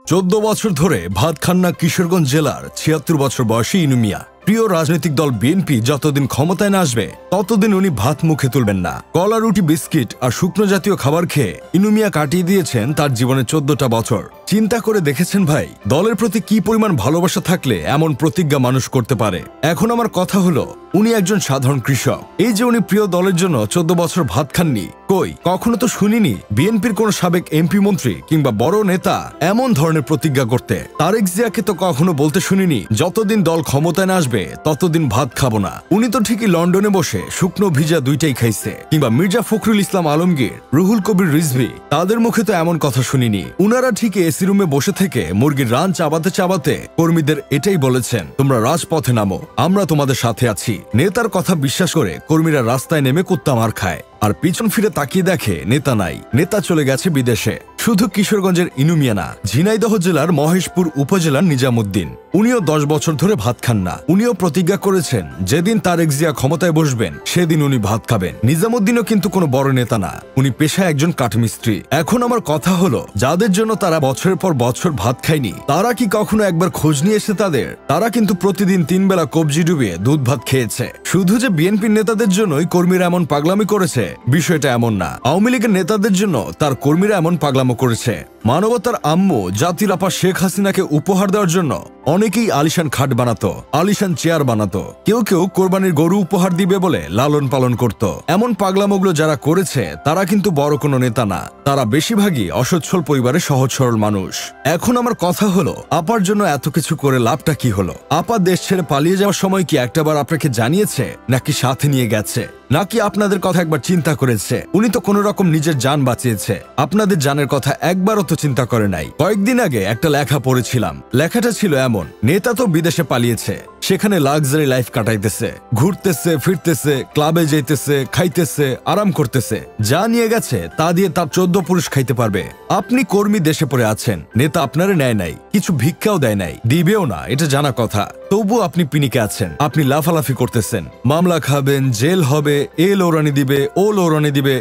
14 বছর ধরে ভাত খান না কিশোরগঞ্জ জেলার ৭৬ বছর বয়সী ইনু মিয়া। প্রিয় রাজনৈতিক দল বিএনপি যতদিন ক্ষমতায় না আসবে ততদিন উনি ভাত মুখে তুলবেন না। কলা, রুটি, বিস্কিট আর শুকনো জাতীয় খাবার খেয়ে ইনু মিয়া কাটিয়ে দিয়েছেন তার জীবনে 14টা বছর। চিন্তা করে দেখেছেন ভাই, দলের প্রতি কি পরিমাণ ভালোবাসা থাকলে এমন প্রতিজ্ঞা মানুষ করতে পারে? এখন আমার কথা হলো, উনি একজন সাধারণ কৃষক। এই যে উনি প্রিয় দলের জন্য 14 বছর ভাত খাননি, কই কখনো তো শুনিনি বিএনপির কোন সাবেক এমপি, মন্ত্রী কিংবা বড় নেতা এমন ধরনের প্রতিজ্ঞা করতে। তারেক জিয়াকে তো কখনো বলতে শুনিনি যতদিন দল ক্ষমতায় না আসবে ততদিন ভাত খাবো না। উনি তো ঠিকই লন্ডনে বসে শুকনো ভিজা দুইটাই খাইছে। কিংবা মির্জা ফখরুল ইসলাম আলমগীর, রুহুল কবির রিজভী, তাদের মুখে তো এমন কথা শুনিনি। উনারা ঠিক এসি রুমে বসে থেকে মুরগির রান চাবাতে চাবাতে কর্মীদের এটাই বলেছেন, তোমরা রাজপথে নামো, আমরা তোমাদের সাথে আছি। নেতার কথা বিশ্বাস করে কর্মীরা রাস্তায় নেমে কুত্তা মার খায়, আর পিছন ফিরে তাকিয়ে দেখে নেতা নাই, নেতা চলে গেছে বিদেশে। শুধু কিশোরগঞ্জের ইনু মিয়া না, ঝিনাইদহ জেলার মহেশপুর উপজেলার নিজামুদ্দিন, উনিও 10 বছর ধরে ভাত খান না। উনিও প্রতিজ্ঞা করেছেন যেদিন তারেক জিয়া ক্ষমতায় বসবেন সেদিন উনি ভাত খাবেন। নিজামুদ্দিনও কিন্তু কোনো বড় নেতা না, উনি পেশায় একজন কাঠমিস্ত্রি। এখন আমার কথা হলো, যাদের জন্য তারা বছরের পর বছর ভাত খায়নি, তারা কি কখনো একবার খোঁজ নিয়ে এসে তাদের? তারা কিন্তু প্রতিদিন 3 বেলা কবজি ডুবিয়ে দুধ ভাত খেয়েছে। শুধু যে বিএনপির নেতাদের জন্যই কর্মীরা এমন পাগলামি করেছে, বিষয়টা এমন না। আওয়ামী লীগের নেতাদের জন্য তার কর্মীরা এমন পাগলামো করেছে। মানবতার আম্মু জাতির আপা শেখ হাসিনাকে উপহার দেওয়ার জন্য অনেকেই আলিশান খাট বানাতো, আলিশান চেয়ার বানাতো, কেউ কেউ কোরবানির গরু উপহার দিবে বলে লালন পালন করত। এমন পাগলামোগুলো যারা করেছে তারা কিন্তু বড় কোনো নেতা না, তারা বেশিরভাগই অসচ্ছল পরিবারের সহজ সরল মানুষ। এখন আমার কথা হলো, আপার জন্য এত কিছু করে লাভটা কি হলো? আপা দেশ ছেড়ে পালিয়ে যাওয়ার সময় কি একটাবার আপনাকে জানিয়েছে, নাকি সাথে নিয়ে গেছে, নাকি আপনাদের কথা একবার চিন্তা করেছে? উনি তো কোনো রকম নিজের জান বাঁচিয়েছে, আপনাদের জানের কথা একবারও তো চিন্তা করে নাই। কয়েকদিন আগে একটা লেখা পড়েছিলাম, লেখাটা ছিল এমন, নেতা তো বিদেশে পালিয়েছে, সেখানে লাক্সারি লাইফ কাটাইতেছে, ঘুরতেছে ফিরতেছে, ক্লাবে যাইতেছে, খাইতেছে, আরাম করতেছে। যা নিয়ে গেছে তা দিয়ে তার 14 পুরুষ খাইতে পারবে। আপনি কর্মী দেশে পড়ে আছেন, নেতা আপনারে নেয় নাই, কিছু ভিক্ষাও দেয় নাই, দিবেও না, এটা জানা কথা। তবু আপনি পিনিকে আছেন, আপনি লাফালাফি করতেছেন, মামলা খাবেন, জেল হবে, এ লৌরানি দিবে, ও লৌরানি দিবে,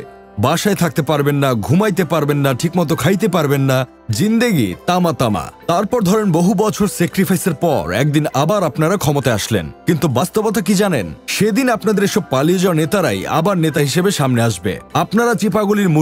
বাসায় থাকতে পারবেন না, ঘুমাইতে পারবেন না, ঠিকমতো খাইতে পারবেন না, জিন্দেগি তামা তামা। তারপর ধরেন বহু বছর স্যাক্রিফাইসের পর একদিন আবার আপনারা ক্ষমতায় আসলেন, কিন্তু বাস্তবতা কি জানেন? সেদিন আপনাদের এসব পালিয়ে যাওয়া নেতারাই আবার নেতা হিসেবে সামনে আসবে। আপনারা চিপাগুলির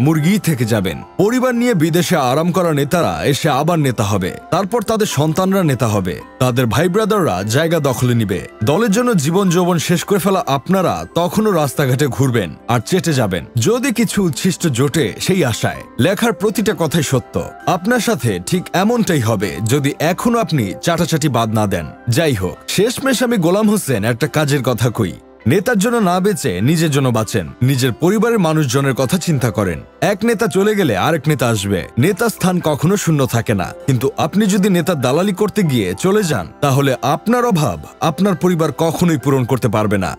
মুরগি থেকে যাবেন। পরিবার নিয়ে বিদেশে আরাম করা নেতারা এসে আবার নেতা হবে, তারপর তাদের সন্তানরা নেতা হবে, তাদের ভাই ব্রাদাররা জায়গা দখলে নিবে। দলের জন্য জীবন যৌবন শেষ করে ফেলা আপনারা তখনও রাস্তাঘাটে ঘুরবেন আর চেটে যাবেন, যদি কিছু উচ্ছিষ্ট জোটে সেই আশায়। লেখার প্রতিটা কথাই সত্য। আপনার সাথে ঠিক এমনটাই হবে যদি এখনো আপনি চাটাচাটি বাদ না দেন। যাই হোক, শেষমেশ আমি গোলাম হোসেন একটা কাজের কথা কই, নেতার জন্য না বেঁচে নিজের জন্য বাঁচেন, নিজের পরিবারের মানুষজনের কথা চিন্তা করেন। এক নেতা চলে গেলে আরেক নেতা আসবে, নেতার স্থান কখনো শূন্য থাকে না। কিন্তু আপনি যদি নেতার দালালি করতে গিয়ে চলে যান, তাহলে আপনার অভাব আপনার পরিবার কখনোই পূরণ করতে পারবে না।